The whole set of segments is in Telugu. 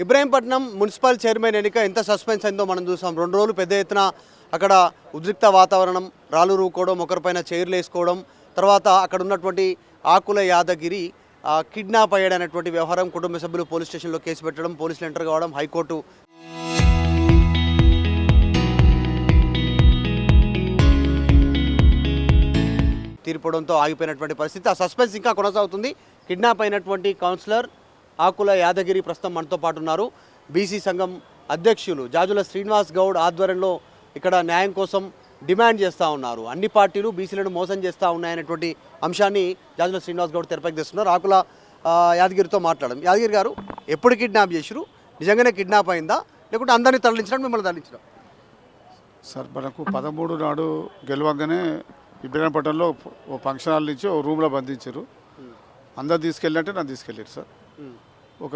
ఇబ్రాహీంపట్నం మున్సిపల్ చైర్మన్ ఎన్నిక ఎంత సస్పెన్స్ అయిందో మనం చూసాం. 2 రోజులు పెద్ద ఎత్తున అక్కడ ఉద్రిక్త వాతావరణం, రాళ్ళు రూకోవడం, ఒకరిపైన చైర్లు వేసుకోవడం, తర్వాత అక్కడ ఉన్నటువంటి ఆకుల యాదగిరి కిడ్నాప్ అయ్యాడనేటువంటి వ్యవహారం, కుటుంబ సభ్యులు పోలీస్ స్టేషన్లో కేసు పెట్టడం, పోలీసులు ఎంటర్ కావడం, హైకోర్టు తీర్పడంతో ఆగిపోయినటువంటి పరిస్థితి. ఆ సస్పెన్స్ ఇంకా కొనసాగుతుంది. కిడ్నాప్ అయినటువంటి కౌన్సిలర్ ఆకుల యాదగిరి ప్రస్తుతం మనతో పాటు ఉన్నారు. బీసీ సంఘం అధ్యక్షులు జాజుల శ్రీనివాస్ గౌడ్ ఆధ్వర్యంలో ఇక్కడ న్యాయం కోసం డిమాండ్ చేస్తూ ఉన్నారు. అన్ని పార్టీలు బీసీలను మోసం చేస్తూ ఉన్నాయనేటువంటి అంశాన్ని జాజుల శ్రీనివాస్ గౌడ్ తెరపైకి తెస్తున్నారు. ఆకుల యాదగిరితో మాట్లాడడం. యాదగిరి గారు, ఎప్పుడు కిడ్నాప్ చేసిరు? నిజంగానే కిడ్నాప్ అయిందా, లేకుంటే అందరినీ తరలించడం, మిమ్మల్ని తరలించడం? సార్, మనకు 13 నాడు గెలవంగానే ఇబ్రాహీంపట్నంలో ఓ ఫంక్షన్ హాల్ నుంచి ఓ రూమ్లో బంధించారు. అందరు తీసుకెళ్ళినట్టే నన్ను తీసుకెళ్ళారు సార్. ఒక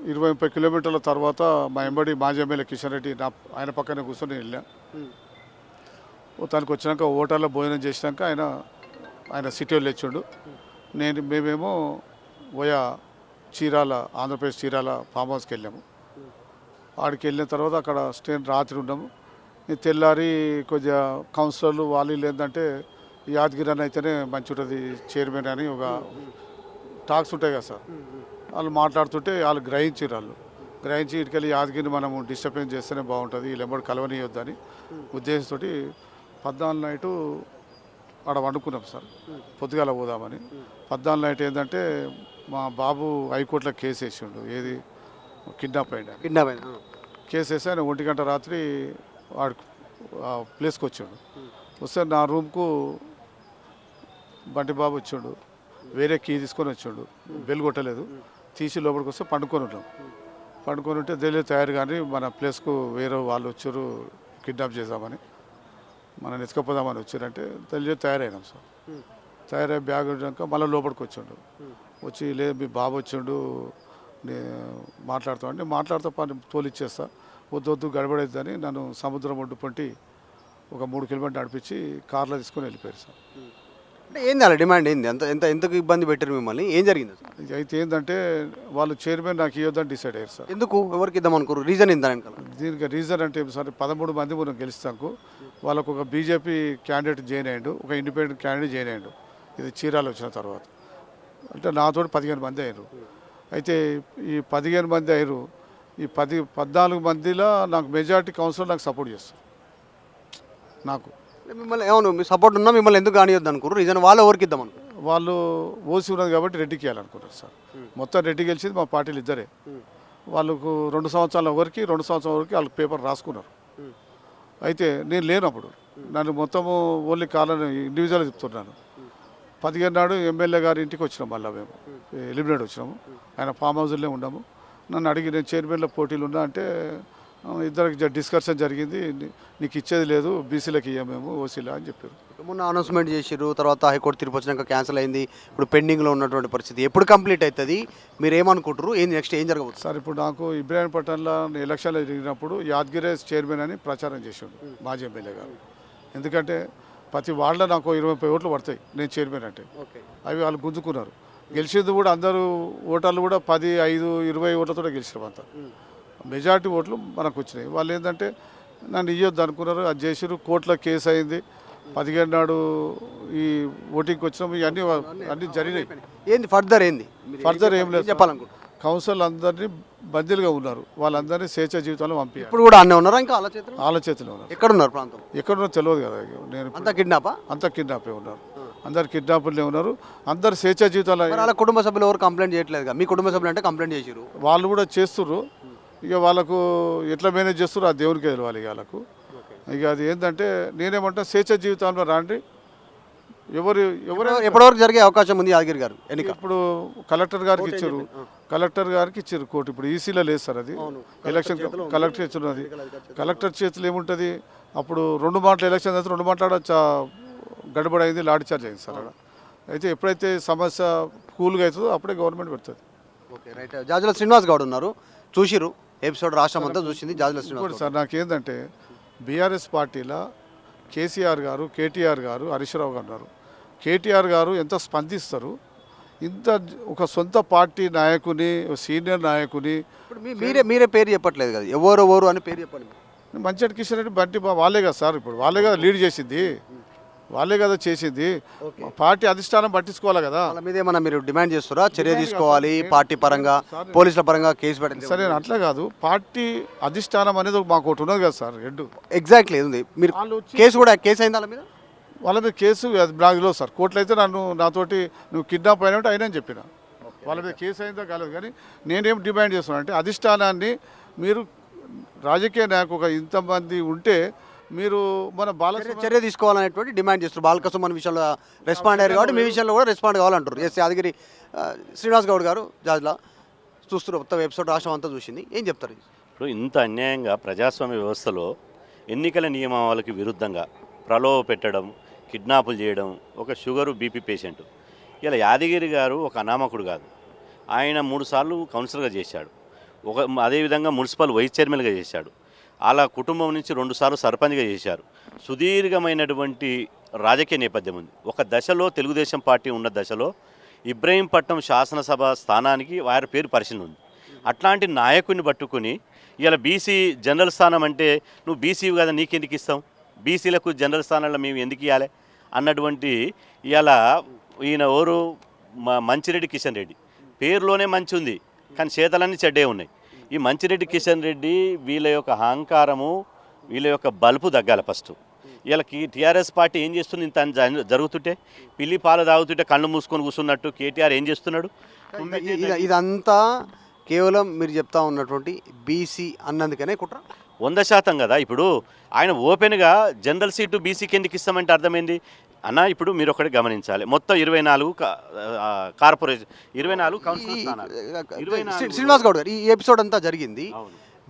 20-30 కిలోమీటర్ల తర్వాత మా ఎంబడి మాజీ ఎమ్మెల్యే కిషన్ రెడ్డి ఆయన పక్కనే కూర్చొని వెళ్ళా. తనకు వచ్చినాక హోటల్లో భోజనం చేసినాక ఆయన సిటీలో లేచిండు. మేమేమో పోయా చీరాల, ఆంధ్రప్రదేశ్ చీరాల ఫామ్ హౌస్కి వెళ్ళాము. ఆడికి వెళ్ళిన తర్వాత అక్కడ రాత్రి ఉన్నాము. తెల్లారి కొద్దిగా కౌన్సిలర్లు వాళ్ళు ఏంటంటే యాదగిరి అని అయితేనే మంచి ఉంటుంది చైర్మన్ అని ఒక టాక్స్ ఉంటాయి కదా సార్. వాళ్ళు మాట్లాడుతుంటే వాళ్ళు గ్రహించి ఇటుకెళ్ళి యాదగిరిని మనము డిస్టర్బెన్స్ చేస్తేనే బాగుంటుంది, వీళ్ళు ఎంబడి కలవనీయొద్దని ఉద్దేశంతో 14 నైటు ఆడ వండుకున్నాం సార్. పొద్దుగాల పోదామని. 14 నైట్ ఏంటంటే మా బాబు హైకోర్టులో కేసు వేసిండు. ఏది కిడ్నాప్ అయ్యాడు. కేసు వేసి ఆయన 1 గంట రాత్రి వాడు ప్లేస్కి వచ్చాడు. వస్తే నా రూమ్కు బంటి బాబు వచ్చాడు. వేరే కీ తీసుకొని వచ్చాడు. బెల్ కొట్టలేదు. తీసి లోపలికి వస్తే పండుకొని ఉంటే తెలియదు తయారు కానీ మన ప్లేస్కు వేరే వాళ్ళు వచ్చారు కిడ్నాప్ చేద్దామని, మనం ఎత్తుకపోదామని వచ్చారంటే తెలియదు తయారైనాం సార్. తయారై బ్యాగ్ వచ్చాక మళ్ళీ లోపలికి వచ్చి లేదు మీ బాబు వచ్చిండు మాట్లాడుతామంటే మాట్లాడుతూ పని తోలిచ్చేస్తా, వద్దు గడబడేద్దని నన్ను సముద్రం ఒడ్డు పంటి ఒక 3 కిలోమీటర్లు నడిపించి కార్లో తీసుకొని వెళ్ళిపోయారు సార్. అంటే ఏంది అలా డిమాండ్ ఏంది? ఎంతకు ఇబ్బంది పెట్టారు మిమ్మల్ని? ఏం జరిగింది? అయితే ఏంటంటే వాళ్ళు చైర్మన్ నాకు ఇవ్వద్దని డిసైడ్ అయ్యారు సార్. ఎందుకు? ఎవరికి ఇద్దాం అనుకోరు? రీజన్ ఏందా? దీనికి రీజన్ అంటే సార్, 13 మంది మనం గెలుస్తాకు వాళ్ళకు ఒక బీజేపీ క్యాండిడేట్ జాయిన్ అయ్యాడు, ఒక ఇండిపెండెంట్ క్యాండిడేట్ జాయిన్ అయ్యాడు. ఇది చీరాలు వచ్చిన తర్వాత అంటే నాతో 15 మంది అయ్యారు. అయితే ఈ 15 మంది అయ్యారు. ఈ 14 మందిలో నాకు మెజారిటీ కౌన్సిలర్ నాకు సపోర్ట్ చేస్తారు. నాకు మిమ్మల్ని ఏమన్నా మీ సపోర్ట్ ఉన్నా మిమ్మల్ని ఎందుకు కానియొద్దు అనుకోరు? రీజన్ వాళ్ళు ఎవరికి ఇద్దాం అనుకో? వాళ్ళు ఓసి ఉన్నది కాబట్టి రెడ్డికి ఇవ్వాలనుకున్నారు సార్. మొత్తం రెడ్డి గెలిచింది మా పార్టీలు ఇద్దరే. వాళ్ళకు 2 సంవత్సరాల వరకు 2 సంవత్సరాల వరకు వాళ్ళకి పేపర్ రాసుకున్నారు. అయితే నేను లేనప్పుడు నన్ను మొత్తము ఓన్లీ కాలని ఇండివిజువల్గా చెప్తున్నాను. 15 నాడు ఎమ్మెల్యే గారి ఇంటికి వచ్చినాం. మళ్ళీ మేము ఎలిమినేట్ వచ్చినాము. ఆయన ఫామ్ హౌస్లో ఉన్నాము. నన్ను అడిగి నేను చైర్మన్లో పోటీలు ఉన్నా అంటే ఇద్దరికి డిస్కషన్ జరిగింది. నీకు ఇచ్చేది లేదు, బీసీలకు ఇవ్వమేము ఓసీలా అని చెప్పారు. మొన్న అనౌన్స్మెంట్ చేసారు, తర్వాత హైకోర్టు తీర్పు వచ్చినాక క్యాన్సిల్ అయింది. ఇప్పుడు పెండింగ్లో ఉన్నటువంటి పరిస్థితి ఎప్పుడు కంప్లీట్ అవుతుంది? మీరు ఏమనుకుంటారు? నెక్స్ట్ ఏం జరగవచ్చు సార్? ఇప్పుడు నాకు ఇబ్రాహీంపట్నంలో ఎలక్షన్లు జరిగినప్పుడు యాదగిరి చైర్మన్ అని ప్రచారం చేసాడు మాజీ ఎమ్మెల్యే గారు. ఎందుకంటే ప్రతి వాళ్ళలో నాకు 20-30 ఓట్లు పడతాయి నేను చైర్మన్ అంటే. అవి వాళ్ళు గుంజుకున్నారు. గెలిచింది కూడా అందరూ ఓటర్లు కూడా 10, 5, 20 ఓట్లతో గెలిచినాం. అంతా మెజారిటీ ఓట్లు మనకు వచ్చినాయి. వాళ్ళు ఏంటంటే నన్ను ఇవ్వద్దు అనుకున్నారు. అది చేసారు. కోర్టులో కేసు అయింది. 17 నాడు ఈ ఓటింగ్కి వచ్చినాము. అన్నీ జరిగినాయి. ఏంది ఫర్దర్ ఏం లేదు చెప్పాలనుకుంటున్నారు. కౌన్సిల్ అందరినీ బందీలుగా ఉన్నారు. వాళ్ళందరినీ స్వేచ్ఛ జీవితంలో పంపించారు. ఇప్పుడు కూడా అన్నీ ఉన్నారా? ఇంకా వాళ్ళ చేతిలో ఉన్నారు. ఎక్కడున్నారు? ప్రాంతం ఎక్కడున్నా తెలియదు కదా. నేను అంతా కిడ్నాపే ఉన్నారు. అందరు కిడ్నాపులే ఉన్నారు. అందరు స్వేచ్ఛ జీవితాలు. వాళ్ళ కుటుంబ సభ్యులు ఎవరు కంప్లైంట్ చేయట్లేదు? మీ కుటుంబ సభ్యులు అంటే కంప్లైంట్ చేసారు. వాళ్ళు కూడా చేస్తున్నారు. ఇక వాళ్ళకు ఎట్లా మేనేజ్ చేస్తారో ఆ దేవునికి తెలియాలి. ఇక వాళ్ళకు ఇక అది ఏంటంటే నేనేమంటా స్వేచ్ఛ జీవితంలో రాండి. ఎప్పటివరకు జరిగే అవకాశం ఉంది యాదగిరి గారు ఎన్నిక? ఇప్పుడు కలెక్టర్ గారికి ఇచ్చారు కోర్టు. ఇప్పుడు ఈసీలో లేదు సార్. అది ఎలక్షన్ కలెక్టర్ చేతులు ఉన్నది. కలెక్టర్ చేతులు ఏముంటుంది? అప్పుడు 2 మాటలు ఎలక్షన్ అయితే 2 మాట్లాడ గడబడైంది, లాఠీ చార్జ్ అయింది సార్. అయితే ఎప్పుడైతే సమస్య కూల్గా అవుతుందో అప్పుడే గవర్నమెంట్ పెడుతుంది. Okay, right. జాజుల శ్రీనివాస్ గౌడ్ ఉన్నారు, చూసిరు ఎపిసోడ్, రాష్ట్రం అంతా చూసింది. జాజుల శ్రీనివాస్ సార్, నాకేంటంటే బీఆర్ఎస్ పార్టీలో కేసీఆర్ గారు, కేటీఆర్ గారు, హరీష్ రావు గారు ఉన్నారు. కేటీఆర్ గారు ఎంత స్పందిస్తారు, ఇంత ఒక సొంత పార్టీ నాయకుని సీనియర్ నాయకుని ఇప్పుడు మీరే పేరు చెప్పట్లేదు కదా, ఎవరు అని పేరు చెప్పండి. మంచిరెడ్డి కిషన్ రెడ్డి బంటి వాళ్ళే కదా సార్, ఇప్పుడు వాళ్ళే కదా లీడ్ చేసింది, వాళ్ళే కదా చేసింది. పార్టీ అధిష్టానం పట్టించుకోవాలి కదా. వాళ్ళ మీద ఏమన్నా మీరు డిమాండ్ చేస్తారా? చర్య తీసుకోవాలి పార్టీ పరంగా, పోలీసుల పరంగా కేసు పెట్టండి. సరే అట్లా కాదు, పార్టీ అధిష్టానం అనేది మాకు ఒకటి ఉన్నది కదా సార్, హెడ్. ఎగ్జాక్ట్లీ ఉంది. మీరు కేసు అయింది వాళ్ళ మీద? వాళ్ళ మీద కేసు అది నాకు తెలియదు సార్. కోర్టులో అయితే నాతోటి నువ్వు కిడ్నాప్ అయినట్టు అయినని చెప్పిన. వాళ్ళ మీద కేసు అయిందో కాలేదు, కానీ నేనేం డిమాండ్ చేస్తున్నాను అంటే అధిష్టానాన్ని మీరు రాజకీయ నాయకు ఒక ఇంతమంది ఉంటే మీరు మన చర్య తీసుకోవాలనేటువంటి డిమాండ్ చేస్తారు. బాలకసుమన్ విషయంలో రెస్పాండ్ అయ్యారు కాబట్టి మీ విషయంలో కూడా రెస్పాండ్ కావాలంటారు. ఎస్ యాదగిరి శ్రీనివాస్ గౌడ్ గారు జాజ్లా చూస్తున్నారు, మొత్తం ఎపిసోడ్ రాష్ట్రం అంతా చూసింది, ఏం చెప్తారు? ఇప్పుడు ఇంత అన్యాయంగా ప్రజాస్వామ్య వ్యవస్థలో ఎన్నికల నియమావళికి విరుద్ధంగా ప్రలోభ పెట్టడం, కిడ్నాపులు చేయడం, ఒక షుగరు బీపీ పేషెంట్. ఇలా యాదగిరి గారు ఒక అనామకుడు కాదు, ఆయన 3 సార్లు కౌన్సిలర్గా చేశాడు, అదేవిధంగా మున్సిపల్ వైస్ చైర్మన్గా చేశాడు, అలా కుటుంబం నుంచి 2 సార్లు సర్పంచ్గా చేశారు. సుదీర్ఘమైనటువంటి రాజకీయ నేపథ్యం ఉంది. ఒక దశలో తెలుగుదేశం పార్టీ ఉన్న దశలో ఇబ్రహీంపట్నం శాసనసభ స్థానానికి వారి పేరు పరిశీలన ఉంది. అట్లాంటి నాయకుడిని పట్టుకుని ఇలా బీసీ జనరల్ స్థానం అంటే నువ్వు బీసీ కదా నీకెందుకు ఇస్తాం, బీసీలకు జనరల్ స్థానాల్లో మేము ఎందుకు ఇవ్వాలి అన్నటువంటి ఇలా ఈయన ఎవరు మంచిరెడ్డి కిషన్ రెడ్డి. పేరులోనే మంచి ఉంది కానీ చేతలన్నీ చెడ్డే ఉన్నాయి. ఈ మంచిరెడ్డి కిషన్ రెడ్డి వీళ్ళ యొక్క అహంకారము, వీళ్ళ యొక్క బలుపు తగ్గాలి ఫస్ట్. వీళ్ళకి టీఆర్ఎస్ పార్టీ ఏం చేస్తుంది? ఇంత జరుగుతుంటే పిల్లి పాలు తాగుతుంటే కళ్ళు మూసుకొని కూర్చున్నట్టు కేటీఆర్ ఏం చేస్తున్నాడు? ఇదంతా కేవలం మీరు చెప్తా ఉన్నటువంటి బీసీ అన్నందుకనే కుట్ర 100% కదా. ఇప్పుడు ఆయన ఓపెన్గా జనరల్ సీటు బీసీకి ఎందుకు ఇస్తామంటే అర్థమైంది అన్న. ఇప్పుడు మీరు ఒకటి గమనించాలి, మొత్తం 24 కార్పొరేషన్, 24 కౌన్సిల్ స్థానాలు. శ్రీనివాస్ గౌడ్ గారు, ఈ ఎపిసోడ్ అంతా జరిగింది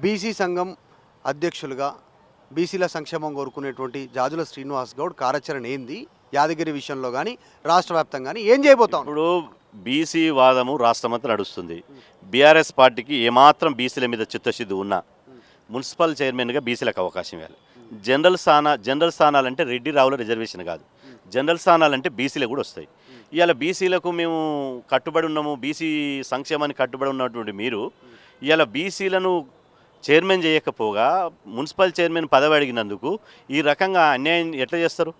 బీసీ సంఘం అధ్యక్షులుగా బీసీల సంక్షేమం కోరుకునేటువంటి జాజుల శ్రీనివాస్ గౌడ్ కార్యాచరణ ఏంది యాదగిరి విషయంలో కానీ రాష్ట్ర వ్యాప్తంగా కానీ ఏం చేయబోతాం? ఇప్పుడు బీసీ వాదము రాష్ట్రమంతా నడుస్తుంది. బీఆర్ఎస్ పార్టీకి ఏమాత్రం బీసీల మీద చిత్తశుద్ధి ఉన్నా మున్సిపల్ చైర్మన్గా బీసీలకు అవకాశం ఇవ్వాలి. జనరల్ స్థానాలంటే రెడ్డి రావుల రిజర్వేషన్ కాదు, జనరల్ స్థానాలంటే బీసీలకు కూడా వస్తాయి. ఇవాళ బీసీలకు మేము కట్టుబడి ఉన్నాము, బీసీ సంక్షేమానికి కట్టుబడి ఉన్నటువంటి మీరు ఇవాళ బీసీలను చైర్మన్ చేయకపోగా మున్సిపల్ చైర్మన్ పదవి అడిగినందుకు ఈ రకంగా అన్యాయం ఎట్లా చేస్తారు?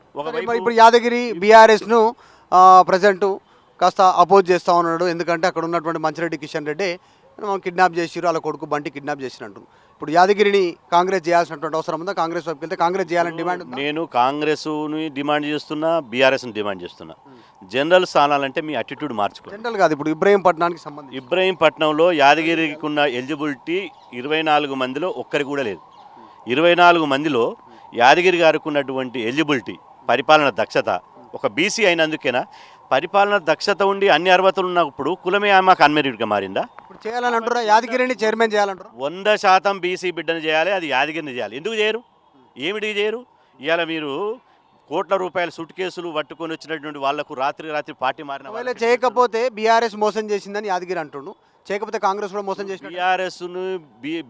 ఇప్పుడు యాదగిరి బీఆర్ఎస్ను ప్రజెంట్ కాస్త అపోజ్ చేస్తూ ఉన్నాడు, ఎందుకంటే అక్కడ ఉన్నటువంటి మంచిరెడ్డి కిషన్ రెడ్డి కిడ్నాప్ చేసిరు, వాళ్ళ కొడుకు బంటి కిడ్నాప్ చేసినట్టు. ఇప్పుడు యాదగిరిని కాంగ్రెస్ చేయాల్సినటువంటి అవసరం ఉందా? కాంగ్రెస్ వైపుకి వెళ్తే కాంగ్రెస్ చేయాలని డిమాండ్. నేను కాంగ్రెస్ని డిమాండ్ చేస్తున్నా, బీఆర్ఎస్ని డిమాండ్ చేస్తున్నా. జనరల్ స్థానాలంటే మీ అటిట్యూడ్ మార్చుకోండి. జనరల్ కాదు, ఇప్పుడు ఇబ్రహీంపట్నానికి సంబంధించి ఇబ్రహీంపట్నంలో యాదగిరికి ఉన్న ఎలిజిబిలిటీ 24 మందిలో ఒక్కరికి కూడా లేదు. 24 మందిలో యాదగిరి గారికి ఉన్నటువంటి ఎలిజిబిలిటీ, పరిపాలన దక్షత ఒక బీసీ అయినందుకేనా? పరిపాలన దక్షత ఉండి అన్ని అర్హతలు ఉన్నప్పుడు కులమే మాకు అన్మెరిట్గా మారిందా? ఇప్పుడు చేయాలని అంటారా? యాదగిరిని చైర్మన్ చేయాలంటారు. 100% బీసీ బిడ్డను చేయాలి, అది యాదగిరిని చేయాలి. ఎందుకు చేయరు? ఏమిటికి చేయరు? ఇవాళ మీరు కోట్ల రూపాయల సూట్ కేసులు పట్టుకొని వచ్చినటువంటి వాళ్లకు రాత్రి పార్టీ మారిన చేయకపోతే బీఆర్ఎస్ మోసం చేసిందని యాదగిరి అంటుండు, చేయకపోతే కాంగ్రెస్ కూడా మోసం చేసిన.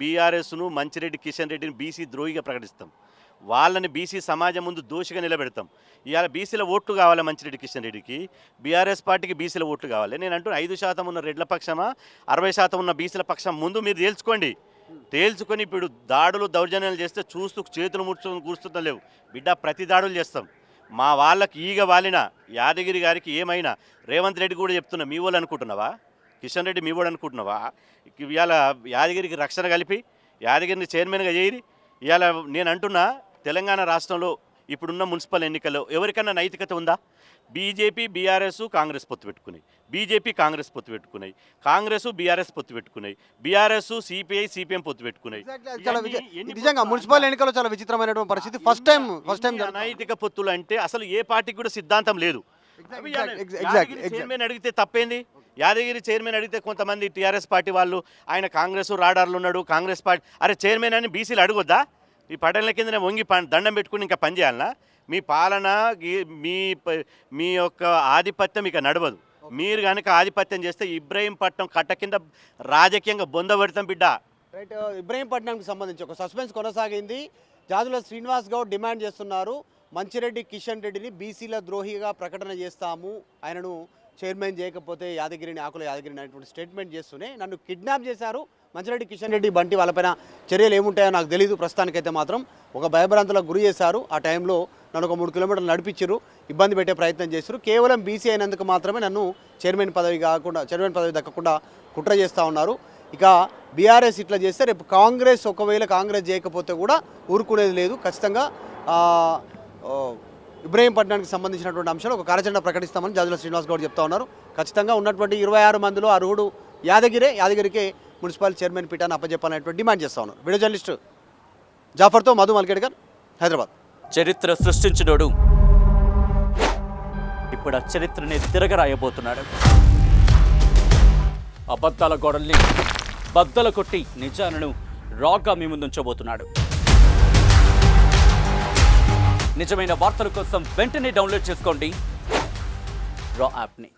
బీఆర్ఎస్ను మంచిరెడ్డి కిషన్ రెడ్డిని బీసీ ద్రోహిగా ప్రకటిస్తాం, వాళ్ళని బీసీ సమాజం ముందు దోషిగా నిలబెడతాం. ఇవాళ బీసీల ఓట్లు కావాలి మంచిరెడ్డి కిషన్ రెడ్డికి, బీఆర్ఎస్ పార్టీకి బీసీల ఓట్లు కావాలి. నేను అంటూ 5% ఉన్న రెడ్ల పక్షమా 60% ఉన్న బీసీల పక్షం ముందు మీరు తేల్చుకొని ఇప్పుడు దాడులు దౌర్జన్యాలు చేస్తే చూస్తూ చేతులు ముడుచుకొని కూర్చుంటం లేవు బిడ్డ, ప్రతి దాడులు చేస్తాం. మా వాళ్ళకి ఈగ వాలిన యాదగిరి గారికి ఏమైనా రేవంత్ రెడ్డి కూడా చెప్తున్నా, మీ వాళ్ళు అనుకుంటున్నావా? కిషన్ రెడ్డి మీ వాడు అనుకుంటున్నావా? ఇవాళ యాదగిరికి రక్షణ కలిపి యాదగిరిని చైర్మన్గా చేయరి. ఇవాళ నేను అంటున్నా, తెలంగాణ రాష్ట్రంలో ఇప్పుడున్న మున్సిపల్ ఎన్నికల్లో ఎవరికన్నా నైతికత ఉందా? బీజేపీ బీఆర్ఎస్ కాంగ్రెస్ పొత్తు పెట్టుకున్నాయి, బీజేపీ కాంగ్రెస్ పొత్తు పెట్టుకున్నాయి, కాంగ్రెస్ బీఆర్ఎస్ పొత్తు పెట్టుకున్నాయి, బీఆర్ఎస్ సిపిఐ సిపిఎం పొత్తు పెట్టుకున్నాయి. నిజంగా మున్సిపల్ ఎన్నికల్లో చాలా విచిత్రమైనటువంటి పరిస్థితి. ఫస్ట్ టైం అనైతిక పొత్తులు అంటే అసలు ఏ పార్టీకి కూడా సిద్ధాంతం లేదు. చైర్మన్ అడిగితే తప్పేంది? యాదగిరి చైర్మన్ అడిగితే కొంతమంది టీఆర్ఎస్ పార్టీ వాళ్ళు ఆయన కాంగ్రెస్ రాడార్లు ఉన్నాడు, కాంగ్రెస్ పార్టీ అరే చైర్మన్ అని బీసీలు అడగొద్దా? ఈ పటేళ్ల కింద వంగి దండం పెట్టుకుని ఇంకా పని చేయాలనా? మీ పాలన మీ యొక్క ఆధిపత్యం ఇక నడవదు. మీరు కనుక ఆధిపత్యం చేస్తే ఇబ్రహీంపట్నం కట్ట కింద రాజకీయంగా బొందబెడతాం బిడ్డ. రైట్, ఇబ్రహీంపట్నంకి సంబంధించి ఒక సస్పెన్స్ కొనసాగింది. జాజుల శ్రీనివాస్ గౌడ్ డిమాండ్ చేస్తున్నారు, మంచిరెడ్డి కిషన్ రెడ్డిని బీసీల ద్రోహిగా ప్రకటన చేస్తాము, ఆయనను చైర్మన్ చేయకపోతే యాదగిరిని ఆకుల యాదగిరిని అనేటువంటి స్టేట్మెంట్ చేస్తూనే నన్ను కిడ్నాప్ చేశారు మంచిరెడ్డి కిషన్ రెడ్డి బంటి వాళ్ళపైన చర్యలు ఏముంటాయో నాకు తెలియదు, ప్రస్తుతానికైతే మాత్రం ఒక భయభ్రాంతులకు గురి చేశారు. ఆ టైంలో నన్ను ఒక 3 కిలోమీటర్లు నడిపించారు, ఇబ్బంది పెట్టే ప్రయత్నం చేశారు. కేవలం బీసీ అయినందుకు మాత్రమే నన్ను చైర్మన్ పదవి దక్కకుండా కుట్ర చేస్తూ ఉన్నారు. ఇక బీఆర్ఎస్ ఇట్లా చేస్తే రేపు ఒకవేళ కాంగ్రెస్ చేయకపోతే కూడా ఊరుకునేది లేదు. ఖచ్చితంగా ఇబ్రహీంపట్నానికి సంబంధించినటువంటి అంశాలు ఒక కార్యాచరణ ప్రకటిస్తామని జాజుల శ్రీనివాస్ గౌడ్ చెప్తా ఉన్నారు. ఖచ్చితంగా ఉన్నటువంటి 26 మందిలో అర్హుడు యాదగిరికే మున్సిపల్ చైర్మన్ పీఠాన్ని అప్పచెప్పాలనేటువంటి డిమాండ్ చేస్తా ఉన్నారు. వీడియో జర్నలిస్ట్ జాఫర్తో మధు మల్కేడ్కర్, హైదరాబాద్. చరిత్ర సృష్టించినోడు ఇప్పుడు ఆ చరిత్రని తిరగరాయబోతున్నాడు. అబద్ధాల గోడల్ని బద్దలు కొట్టి నిజాలను రాగా మీ ముందుంచబోతున్నాడు. నిజమైన వార్తల కోసం వెంటనే డౌన్లోడ్ చేసుకోండి రా యాప్ని.